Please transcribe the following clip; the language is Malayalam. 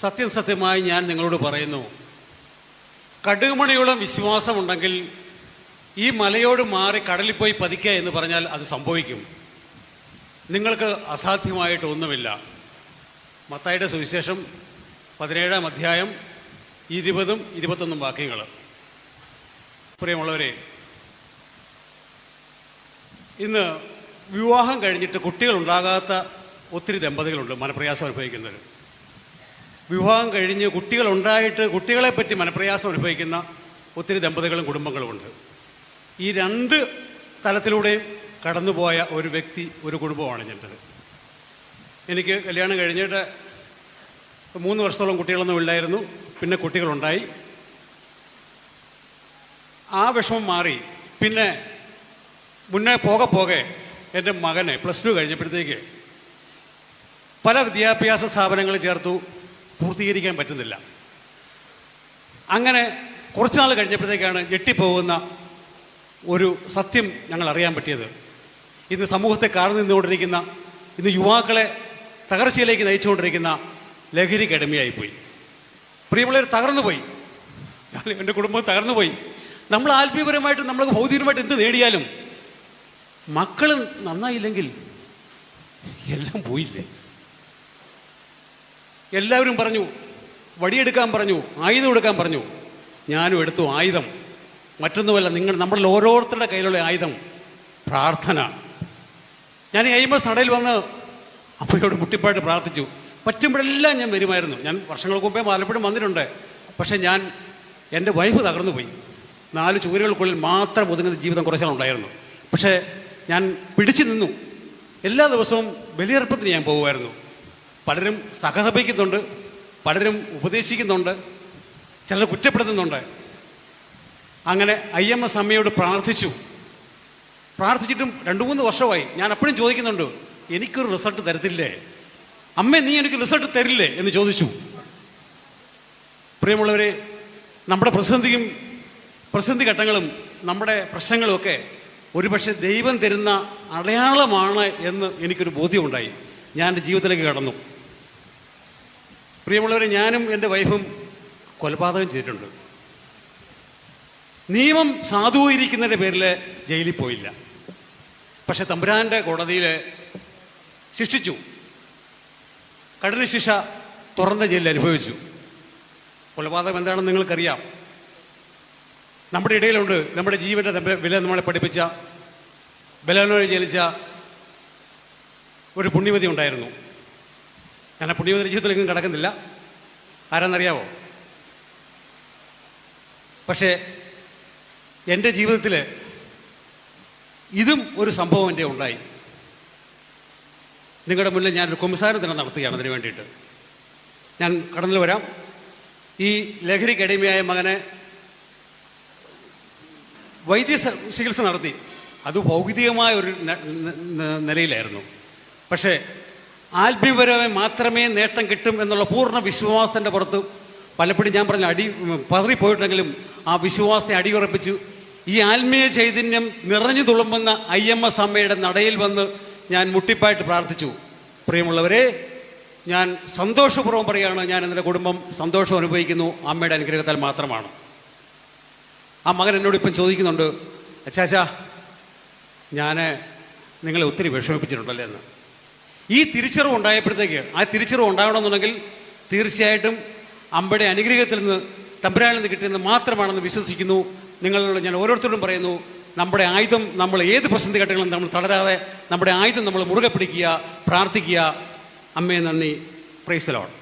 സത്യമായി ഞാൻ നിങ്ങളോട് പറയുന്നു, കടുകുമണിയോളം വിശ്വാസമുണ്ടെങ്കിൽ ഈ മലയോട് മാറി കടലിൽ പോയി പതിക്കുക എന്ന് പറഞ്ഞാൽ അത് സംഭവിക്കും. നിങ്ങൾക്ക് അസാധ്യമായിട്ട് ഒന്നുമില്ല. മത്തായിയുടെ സുവിശേഷം 17-ാം അധ്യായം 20-21 വാക്യങ്ങൾ. പ്രിയമുള്ളവരെ, ഇന്ന് വിവാഹം കഴിഞ്ഞിട്ട് കുട്ടികളുണ്ടാകാത്ത ഒത്തിരി ദമ്പതികളുണ്ട് മനപ്രയാസം അനുഭവിക്കുന്നവർ. വിവാഹം കഴിഞ്ഞ് കുട്ടികളുണ്ടായിട്ട് കുട്ടികളെപ്പറ്റി മനപ്രയാസം അനുഭവിക്കുന്ന ഒത്തിരി ദമ്പതികളും കുടുംബങ്ങളുമുണ്ട്. ഈ രണ്ട് തലത്തിലൂടെയും കടന്നുപോയ ഒരു വ്യക്തി, ഒരു കുടുംബമാണ് ഞൻ്റെത്. എനിക്ക് കല്യാണം കഴിഞ്ഞിട്ട് 3 വർഷത്തോളം കുട്ടികളൊന്നും ഇല്ലായിരുന്നു. പിന്നെ കുട്ടികളുണ്ടായി. ആ വിഷമം മാറി. പിന്നെ മുന്നേ പോകെ എൻ്റെ മകനെ +2 കഴിഞ്ഞപ്പോഴത്തേക്ക് പല വിദ്യാഭ്യാസ സ്ഥാപനങ്ങളിൽ ചേർത്തു. പൂർത്തീകരിക്കാൻ പറ്റുന്നില്ല. അങ്ങനെ കുറച്ച് നാൾ കഴിഞ്ഞപ്പോഴത്തേക്കാണ് ഞെട്ടിപ്പോകുന്ന ഒരു സത്യം ഞങ്ങൾ അറിയാൻ പറ്റിയത്. ഇന്ന് സമൂഹത്തെ കാർന്നു നിന്നുകൊണ്ടിരിക്കുന്ന, ഇന്ന് യുവാക്കളെ തകർച്ചയിലേക്ക് നയിച്ചുകൊണ്ടിരിക്കുന്ന ലഹരിക്ക് അടിമയായിപ്പോയി. പ്രിയമുള്ളവർ, തകർന്നുപോയി. എൻ്റെ കുടുംബം തകർന്നുപോയി. നമ്മൾ ആത്മീയപരമായിട്ട്, നമ്മൾ ഭൗതികമായിട്ട് എന്ത് നേടിയാലും മക്കൾ നന്നായില്ലെങ്കിൽ എല്ലാം പോയില്ലേ. എല്ലാവരും പറഞ്ഞു, വടിയെടുക്കാൻ പറഞ്ഞു, ആയുധം എടുക്കാൻ പറഞ്ഞു. ഞാനും എടുത്തു ആയുധം. മറ്റൊന്നുമല്ല, നമ്മളിൽ ഓരോരുത്തരുടെ കയ്യിലുള്ള ആയുധം പ്രാർത്ഥന. ഞാൻ IMS നടയിൽ വന്ന് അമ്മയോട് മുട്ടിപ്പായിട്ട് പ്രാർത്ഥിച്ചു. പറ്റുമ്പോഴെല്ലാം ഞാൻ വരുമായിരുന്നു. ഞാൻ വർഷങ്ങൾക്ക് മുമ്പേ പലപ്പോഴും വന്നിട്ടുണ്ട്. പക്ഷേ എൻ്റെ വൈഫ് തകർന്നു പോയി. 4 ചുവരുകൾക്കുള്ളിൽ മാത്രം ഒതുങ്ങുന്ന ജീവിതം കുറച്ചാളുണ്ടായിരുന്നു. പക്ഷേ ഞാൻ പിടിച്ചു നിന്നു. എല്ലാ ദിവസവും ബലിയർപ്പത്തിന് ഞാൻ പോകുമായിരുന്നു. പലരും സഹതപിക്കുന്നുണ്ട്, പലരും ഉപദേശിക്കുന്നുണ്ട്, ചിലർ കുറ്റപ്പെടുത്തുന്നുണ്ട്. അങ്ങനെ IMS അമ്മയോട് പ്രാർത്ഥിച്ചിട്ടും 2-3 വർഷമായി. ഞാൻ അപ്പോഴും ചോദിക്കുന്നുണ്ട്, എനിക്കൊരു റിസൾട്ട് തരത്തില്ലേ അമ്മേ, നീ എനിക്ക് റിസൾട്ട് തരില്ലേ എന്ന് ചോദിച്ചു. പ്രിയമുള്ളവരെ, നമ്മുടെ പ്രതിസന്ധി ഘട്ടങ്ങളും നമ്മുടെ പ്രശ്നങ്ങളുമൊക്കെ ഒരുപക്ഷെ ദൈവം തരുന്ന അടയാളമാണ് എന്ന് എനിക്കൊരു ബോധ്യമുണ്ടായി. ഞാൻ എൻ്റെ ജീവിതത്തിലേക്ക് കടന്നു. പ്രിയമുള്ളവരെ, ഞാനും എൻ്റെ വൈഫും കൊലപാതകം ചെയ്തിട്ടുണ്ട്. നിയമം സാധൂകരിക്കുന്നതിൻ്റെ പേരിൽ ജയിലിൽ പോയില്ല. പക്ഷെ തമ്പുരാൻ്റെ കോടതിയിൽ ശിക്ഷിച്ചു. കഠിന ശിക്ഷ തുറന്ന ജയിലിൽ അനുഭവിച്ചു. കൊലപാതകം എന്താണെന്ന് നിങ്ങൾക്കറിയാം. നമ്മുടെ ഇടയിലുണ്ട്. നമ്മുടെ ജീവൻ്റെ വില നമ്മളെ പഠിപ്പിച്ച, ബലാത്സംഗം ജയിലിച്ച ഒരു പുണ്യവതി ഉണ്ടായിരുന്നു. ഞാൻ ആ പുണ്യവതിയുടെ ജീവിതത്തിലേക്കും കിടക്കുന്നില്ല. ആരാന്നറിയാവോ? പക്ഷേ എൻ്റെ ജീവിതത്തിൽ ഇതും ഒരു സംഭവം എൻ്റെ ഉണ്ടായി. നിങ്ങളുടെ മുന്നിൽ ഞാനൊരു കുമ്പസാരം തന്നെ നടത്തുകയാണ്. അതിന് വേണ്ടിയിട്ട് ഞാൻ കടന്നു വരാം. ഈ ലഹരിക്ക് അടിമയായ മകനെ വൈദ്യ ചികിത്സ നടത്തി. അത് ഭൗതികമായ ഒരു നിലയിലായിരുന്നു. പക്ഷേ ആത്മീയപരമായി മാത്രമേ നേട്ടം കിട്ടും എന്നുള്ള പൂർണ്ണ വിശ്വാസത്തിൻ്റെ പുറത്ത് പലപ്പോഴും ഞാൻ പറഞ്ഞ പതറിപ്പോയിട്ടുണ്ടെങ്കിലും ആ വിശ്വാസത്തെ അടിയുറപ്പിച്ചു. ഈ ആത്മീയ ചൈതന്യം നിറഞ്ഞു തുളുമ്പുന്ന IMS അമ്മയുടെ നടയിൽ വന്ന് ഞാൻ മുട്ടിപ്പായിട്ട് പ്രാർത്ഥിച്ചു. പ്രിയമുള്ളവരെ, ഞാൻ സന്തോഷപൂർവ്വം പറയുകയാണ്, ഞാൻ എൻ്റെ കുടുംബം സന്തോഷം അനുഭവിക്കുന്നു അമ്മയുടെ അനുഗ്രഹത്താൽ മാത്രമാണ്. ആ മകൻ എന്നോട് ഇപ്പം ചോദിക്കുന്നുണ്ട്, അച്ചാച്ചാ, ഞാൻ നിങ്ങളെ ഒത്തിരി വിഷമിപ്പിച്ചിട്ടുണ്ടല്ലേ എന്ന്. ഈ തിരിച്ചറിവ് ഉണ്ടായപ്പോഴത്തേക്ക്, ആ തിരിച്ചറിവ് ഉണ്ടാകണമെന്നുണ്ടെങ്കിൽ തീർച്ചയായിട്ടും അമ്മയുടെ അനുഗ്രഹത്തിൽ നിന്ന്, തമ്പുരാനിൽ നിന്ന് കിട്ടിയെന്ന് മാത്രമാണെന്ന് വിശ്വസിക്കുന്നു. നിങ്ങളോട് ഞാൻ ഓരോരുത്തരോടും പറയുന്നു, നമ്മുടെ ആയുധം, നമ്മൾ ഏത് പ്രതിസന്ധി ഘട്ടങ്ങളും നമ്മൾ തളരാതെ നമ്മുടെ ആയുധം നമ്മൾ മുറുകെ പിടിക്കുക, പ്രാർത്ഥിക്കുക. അമ്മയെ നന്ദി. Praise the Lord.